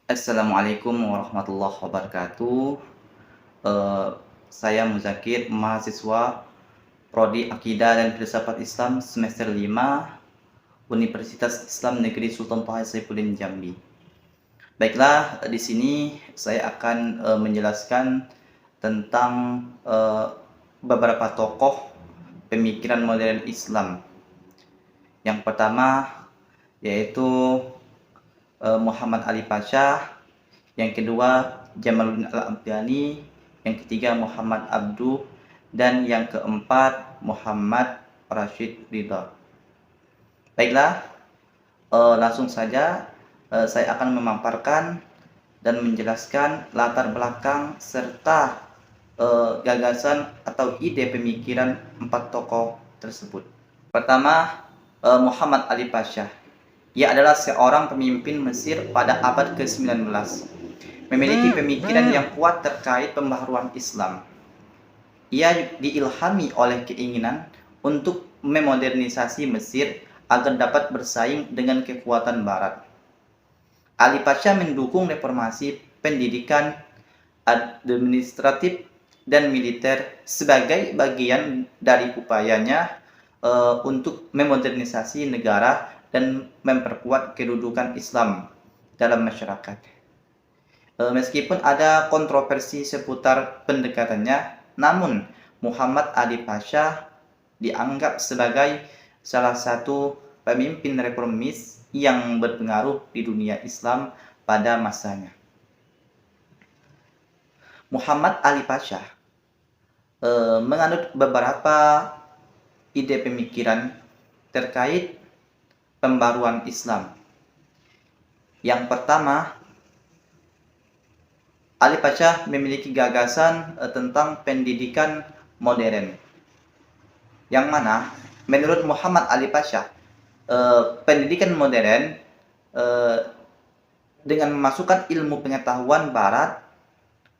Assalamualaikum warahmatullahi wabarakatuh. Eh, saya Muzakir, mahasiswa Prodi Akidah dan Filsafat Islam semester 5, Universitas Islam Negeri Sultan Toha Saifuddin Jambi. Baiklah, di sini saya akan menjelaskan tentang eh, beberapa tokoh pemikiran modern Islam. Yang pertama yaitu Muhammad Ali Pasha, yang kedua Jamaluddin Al-Afghani, yang ketiga Muhammad Abduh, dan yang keempat Muhammad Rashid Ridha. Baiklah, langsung saja saya akan memaparkan dan menjelaskan latar belakang serta gagasan atau ide pemikiran empat tokoh tersebut. Pertama, Muhammad Ali Pasha. Ia adalah seorang pemimpin Mesir pada abad ke-19. Memiliki pemikiran yang kuat terkait pembaharuan Islam. Ia diilhami oleh keinginan untuk memodernisasi Mesir agar dapat bersaing dengan kekuatan Barat. Ali Pasha mendukung reformasi pendidikan, administratif, dan militer sebagai bagian dari upayanya untuk memodernisasi negara dan memperkuat kedudukan Islam dalam masyarakat. Meskipun ada kontroversi seputar pendekatannya, namun Muhammad Ali Pasha dianggap sebagai salah satu pemimpin reformis yang berpengaruh di dunia Islam pada masanya. Muhammad Ali Pasha menganut beberapa ide pemikiran terkait pembaruan Islam. Yang pertama, Ali Pasha memiliki gagasan tentang pendidikan modern. Yang mana, menurut Muhammad Ali Pasha, pendidikan modern dengan memasukkan ilmu pengetahuan Barat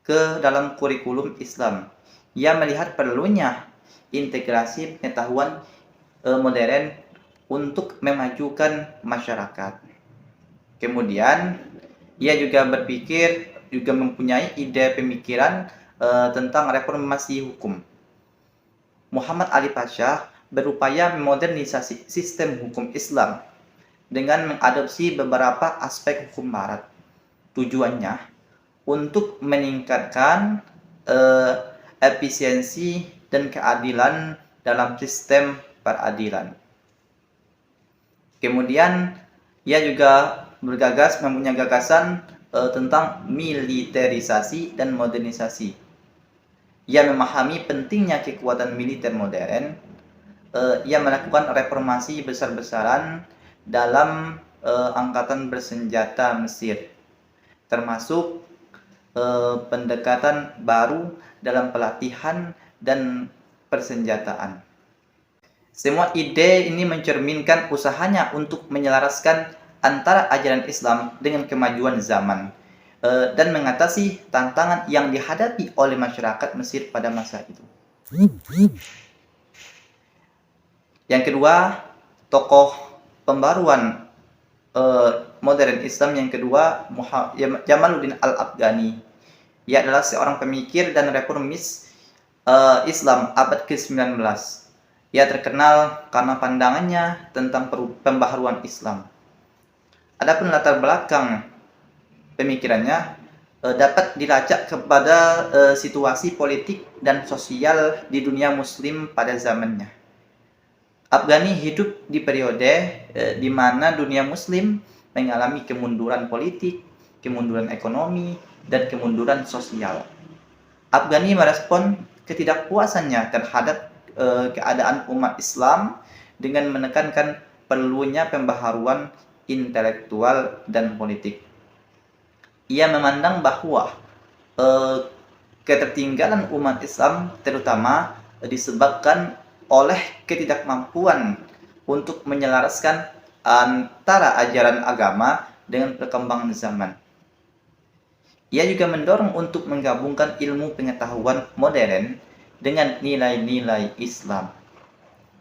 ke dalam kurikulum Islam. Ia melihat perlunya integrasi pengetahuan modern untuk memajukan masyarakat. Kemudian, ia juga mempunyai ide pemikiran tentang reformasi hukum. Muhammad Ali Pasha berupaya memodernisasi sistem hukum Islam dengan mengadopsi beberapa aspek hukum Barat. Tujuannya untuk meningkatkan efisiensi dan keadilan dalam sistem peradilan. Kemudian ia juga mempunyai gagasan tentang militerisasi dan modernisasi. Ia memahami pentingnya kekuatan militer modern. Ia melakukan reformasi besar-besaran dalam angkatan bersenjata Mesir, termasuk pendekatan baru dalam pelatihan dan persenjataan. Semua ide ini mencerminkan usahanya untuk menyelaraskan antara ajaran Islam dengan kemajuan zaman dan mengatasi tantangan yang dihadapi oleh masyarakat Mesir pada masa itu. Yang kedua, tokoh pembaruan modern Islam yang kedua, Jamaluddin Al-Afghani. Ia adalah seorang pemikir dan reformis Islam abad ke-19. Ia terkenal karena pandangannya tentang pembaharuan Islam. Adapun latar belakang pemikirannya dapat dilacak kepada situasi politik dan sosial di dunia Muslim pada zamannya. Afghani hidup di periode di mana dunia Muslim mengalami kemunduran politik, kemunduran ekonomi, dan kemunduran sosial. Afghani merespon ketidakpuasannya terhadap keadaan umat Islam dengan menekankan perlunya pembaharuan intelektual dan politik. Ia memandang bahwa ketertinggalan umat Islam terutama disebabkan oleh ketidakmampuan untuk menyelaraskan antara ajaran agama dengan perkembangan zaman. Ia juga mendorong untuk menggabungkan ilmu pengetahuan modern dengan nilai-nilai Islam.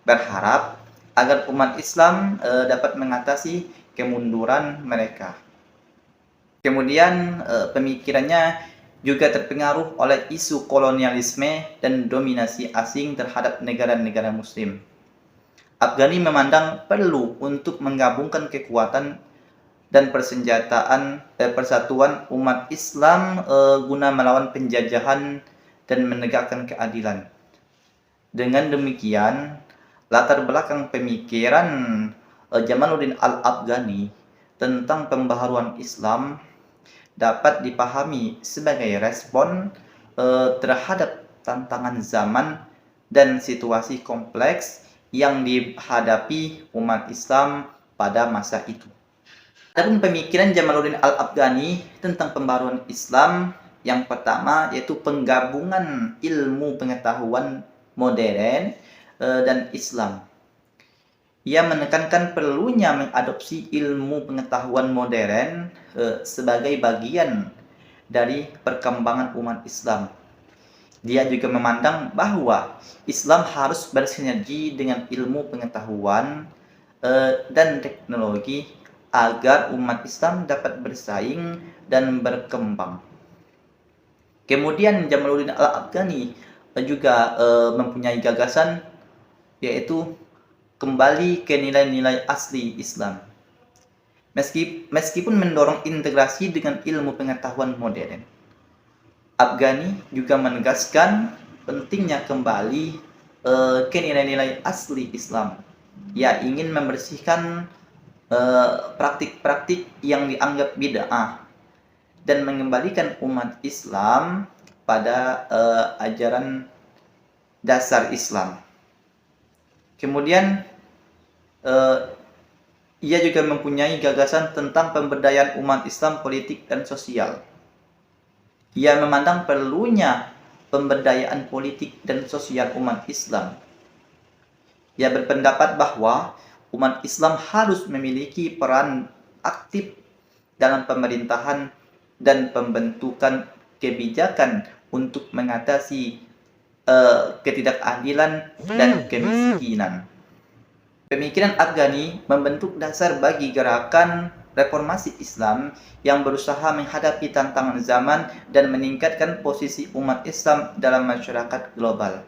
Berharap agar umat Islam dapat mengatasi kemunduran mereka. Kemudian pemikirannya juga terpengaruh oleh isu kolonialisme dan dominasi asing terhadap negara-negara muslim. Afghani memandang perlu untuk menggabungkan kekuatan dan persatuan umat Islam guna melawan penjajahan dan menegakkan keadilan. Dengan demikian, latar belakang pemikiran Jamaluddin Al-Afghani tentang pembaharuan Islam dapat dipahami sebagai respon terhadap tantangan zaman dan situasi kompleks yang dihadapi umat Islam pada masa itu. Adapun pemikiran Jamaluddin Al-Afghani tentang pembaruan Islam yang pertama yaitu penggabungan ilmu pengetahuan modern dan Islam. Ia menekankan perlunya mengadopsi ilmu pengetahuan modern sebagai bagian dari perkembangan umat Islam. Dia juga memandang bahwa Islam harus bersinergi dengan ilmu pengetahuan dan teknologi agar umat Islam dapat bersaing dan berkembang. Kemudian Jamaluddin Al-Afghani juga mempunyai gagasan yaitu kembali ke nilai-nilai asli Islam. Meskipun mendorong integrasi dengan ilmu pengetahuan modern, Afghani juga menegaskan pentingnya kembali ke nilai-nilai asli Islam. Ia ingin membersihkan praktik-praktik yang dianggap bid'ah dan mengembalikan umat Islam pada ajaran dasar Islam. Kemudian ia juga mempunyai gagasan tentang pemberdayaan umat Islam politik dan sosial. Ia memandang perlunya pemberdayaan politik dan sosial umat Islam. Ia berpendapat bahwa umat Islam harus memiliki peran aktif dalam pemerintahan dan pembentukan kebijakan untuk mengatasi ketidakadilan dan kemiskinan. Pemikiran Afghani membentuk dasar bagi gerakan reformasi Islam yang berusaha menghadapi tantangan zaman dan meningkatkan posisi umat Islam dalam masyarakat global.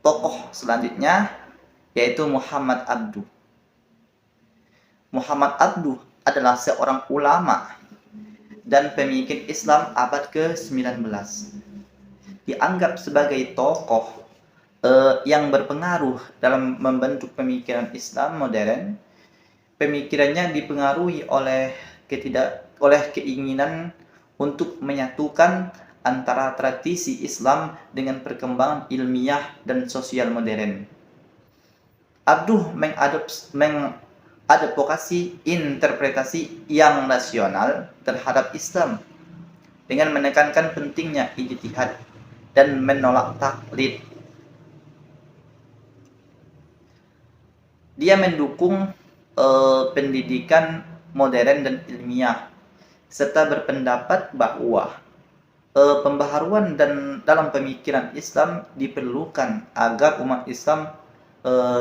Tokoh selanjutnya yaitu Muhammad Abduh. Muhammad Abduh adalah seorang ulama dan pemikir Islam abad ke-19. Dianggap sebagai tokoh yang berpengaruh dalam membentuk pemikiran Islam modern. Pemikirannya dipengaruhi oleh keinginan untuk menyatukan antara tradisi Islam dengan perkembangan ilmiah dan sosial modern. Abduh mengadvokasi interpretasi yang rasional terhadap Islam dengan menekankan pentingnya ijtihad dan menolak taklid. Dia mendukung pendidikan modern dan ilmiah serta berpendapat bahwa pembaharuan dalam pemikiran Islam diperlukan agar umat Islam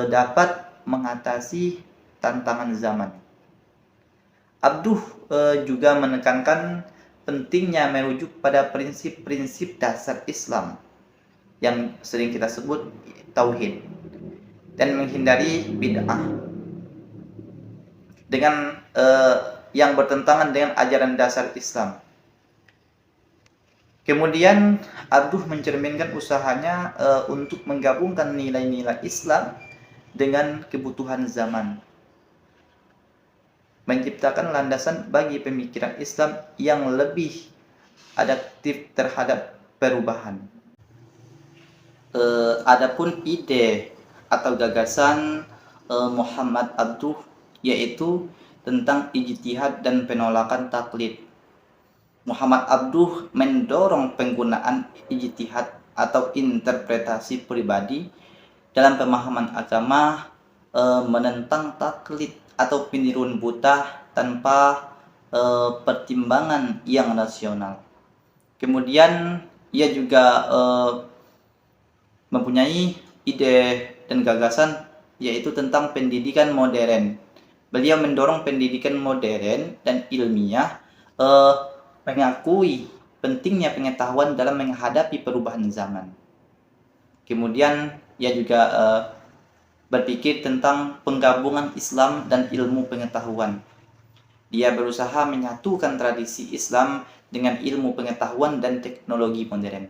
dapat mengatasi tantangan zaman. Abduh juga menekankan pentingnya merujuk pada prinsip-prinsip dasar Islam yang sering kita sebut tauhid dan menghindari bid'ah dengan yang bertentangan dengan ajaran dasar Islam. Kemudian Abduh mencerminkan usahanya untuk menggabungkan nilai-nilai Islam dengan kebutuhan zaman, menciptakan landasan bagi pemikiran Islam yang lebih adaptif terhadap perubahan. Adapun ide atau gagasan Muhammad Abduh yaitu tentang ijtihad dan penolakan taklid. Muhammad Abduh mendorong penggunaan ijtihad atau interpretasi pribadi dalam pemahaman agama, menentang taklid atau peniruan buta tanpa pertimbangan yang rasional. Kemudian ia juga mempunyai ide dan gagasan yaitu tentang pendidikan modern Beliau mendorong pendidikan modern dan ilmiah, eh, mengakui pentingnya pengetahuan dalam menghadapi perubahan zaman. Kemudian ia juga berpikir tentang penggabungan Islam dan ilmu pengetahuan. Dia berusaha menyatukan tradisi Islam dengan ilmu pengetahuan dan teknologi modern,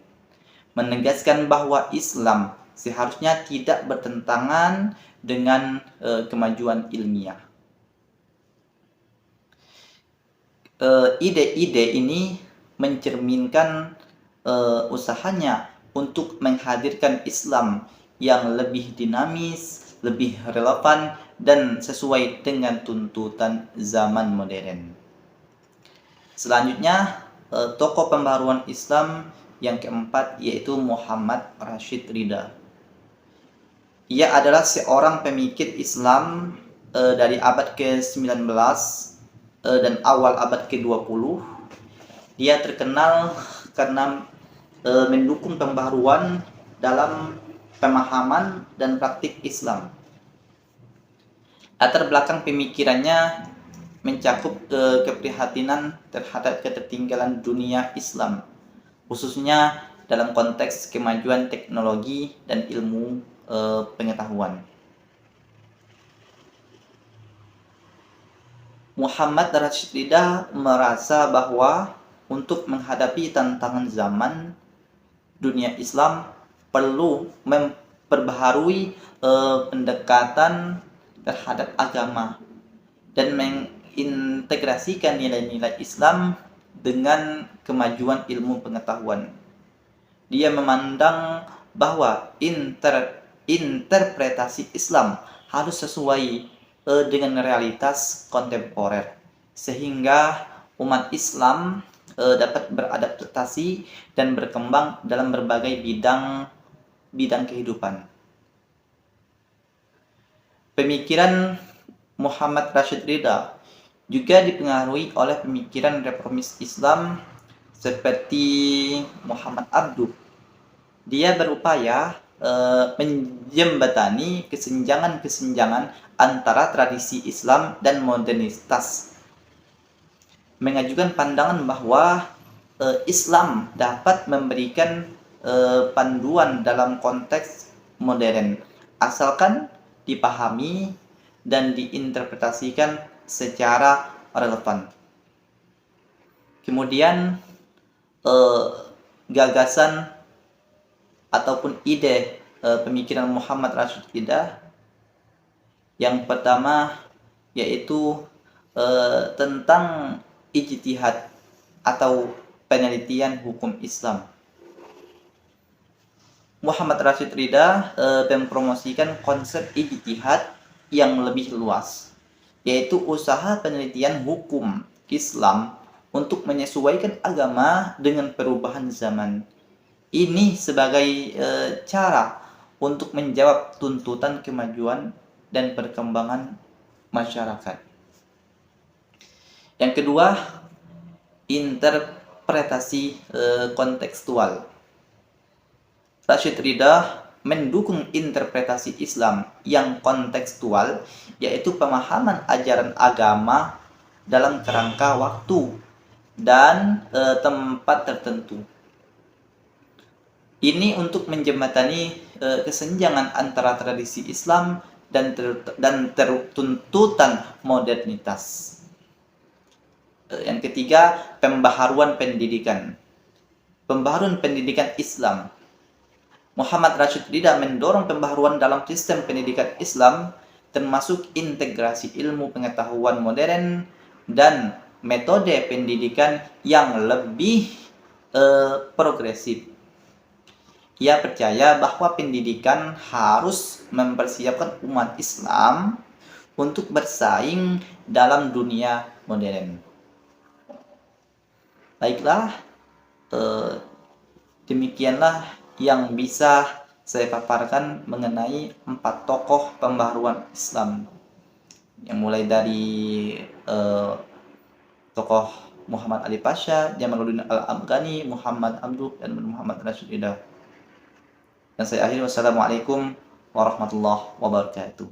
menegaskan bahwa Islam seharusnya tidak bertentangan dengan kemajuan ilmiah. Ide-ide ini mencerminkan usahanya untuk menghadirkan Islam yang lebih dinamis, lebih relevan, dan sesuai dengan tuntutan zaman modern. Selanjutnya, tokoh pembaruan Islam yang keempat yaitu Muhammad Rashid Ridha. Ia adalah seorang pemikir Islam dari abad ke-19 dan awal abad ke-20. Dia terkenal karena mendukung pembaruan dalam pemahaman dan praktik Islam. Latar belakang pemikirannya mencakup keprihatinan terhadap ketertinggalan dunia Islam, khususnya dalam konteks kemajuan teknologi dan ilmu pengetahuan. Muhammad Rashid Ridha merasa bahwa untuk menghadapi tantangan zaman, dunia Islam perlu memperbaharui pendekatan terhadap agama dan mengintegrasikan nilai-nilai Islam dengan kemajuan ilmu pengetahuan. Dia memandang bahwa interpretasi Islam harus sesuai dengan realitas kontemporer, sehingga umat Islam dapat beradaptasi dan berkembang dalam berbagai bidang kehidupan. Pemikiran Muhammad Rashid Ridha juga dipengaruhi oleh pemikiran reformis Islam seperti Muhammad Abduh. Dia berupaya menjembatani kesenjangan-kesenjangan antara tradisi Islam dan modernitas, mengajukan pandangan bahwa Islam dapat memberikan panduan dalam konteks modern asalkan dipahami dan diinterpretasikan secara relevan. Kemudian gagasan ataupun ide pemikiran Muhammad Rashid Ridha yang pertama yaitu tentang ijtihad atau penelitian hukum Islam. Muhammad Rashid Ridha mempromosikan konsep ijtihad yang lebih luas, yaitu usaha penelitian hukum Islam untuk menyesuaikan agama dengan perubahan zaman. Ini sebagai cara untuk menjawab tuntutan kemajuan dan perkembangan masyarakat. Yang kedua, interpretasi kontekstual. Rashid Ridha mendukung interpretasi Islam yang kontekstual, yaitu pemahaman ajaran agama dalam kerangka waktu dan tempat tertentu. Ini untuk menjembatani kesenjangan antara tradisi Islam dan tuntutan modernitas. Yang ketiga, pembaharuan pendidikan. Pembaharuan pendidikan Islam. Muhammad Rashid Ridha mendorong pembaharuan dalam sistem pendidikan Islam, termasuk integrasi ilmu pengetahuan modern dan metode pendidikan yang lebih progresif. Ia percaya bahwa pendidikan harus mempersiapkan umat Islam untuk bersaing dalam dunia modern. Baiklah, demikianlah yang bisa saya paparkan mengenai 4 tokoh pembaharuan Islam, yang mulai dari tokoh Muhammad Ali Pasha, Jamaluddin Al-Afghani, Muhammad Abduh, dan Muhammad Rashid Ridha. Dan saya akhiri, wassalamualaikum warahmatullahi wabarakatuh.